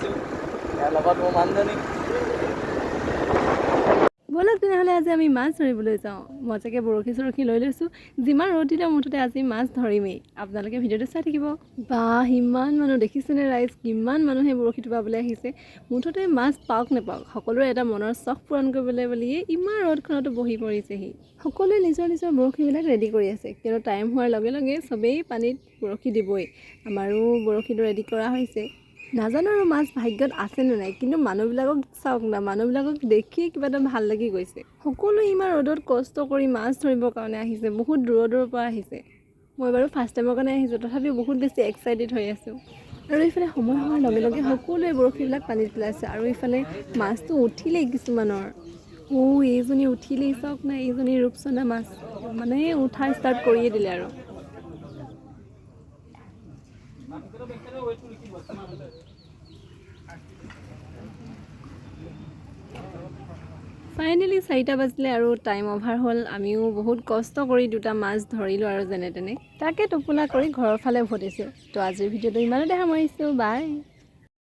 আছোঁ ইয়াৰ লগত মোৰ মানুহজনী বলক তেনেহ'লে আজি আমি মাছ ধৰিবলৈ যাওঁ মজাকে বৰশী চৰশী লৈ লৈছোঁ যিমান ৰ'দ দিলেও মুঠতে আজি মাছ ধৰিমেই আপোনালোকে ভিডিঅ'টো চাই থাকিব বাহ ইমান মানুহ দেখিছেনে ৰাইজ কিমান মানুহে বৰশী টোপাবলৈ আহিছে মুঠতে মাছ পাওক নাপাওক সকলোৰে এটা মনৰ চখ পূৰণ কৰিবলৈ বুলিয়ে ইমান ৰ'দখনতো বহি পৰিছেহি সকলোৱে নিজৰ নিজৰ বৰশীবিলাক ৰেডি কৰি আছে কিয়নো টাইম হোৱাৰ লগে লগে চবেই পানীত বৰশী দিবই আমাৰো বৰশীটো ৰেডি কৰা হৈছে নাজানো আৰু মাছ ভাগ্যত আছেনে নাই কিন্তু মানুহবিলাকক চাওক না মানুহবিলাকক দেখি কিবা এটা ভাল লাগি গৈছে সকলো ইমান ৰ'দত কষ্ট কৰি মাছ ধৰিবৰ কাৰণে আহিছে বহুত দূৰৰ পৰা আহিছে মই বাৰু ফাৰ্ষ্ট টাইমৰ কাৰণে আহিছোঁ তথাপিও বহুত বেছি এক্সাইটেড হৈ আছোঁ আৰু এইফালে সময় হোৱাৰ লগে লগে সকলোৱে বৰশীবিলাক পানীত পেলাইছে আৰু এইফালে মাছটো উঠিলেই কিছুমানৰ এইজনী উঠিলেই চাওক না এইজনী ৰূপচন্দা মাছ মানে উঠা ষ্টাৰ্ট কৰিয়ে দিলে আৰু ফাইনেলি 4টা বাজিলে আৰু টাইম অভাৰ হ'ল আমিও বহুত কষ্ট কৰি দুটা মাছ ধৰিলোঁ আৰু যেনে তেনে তাকে টোপোলা কৰি ঘৰৰ ফালে উভতিছোঁ তো আজিৰ ভিডিঅ'টো ইমানতে সামৰিছোঁ বাই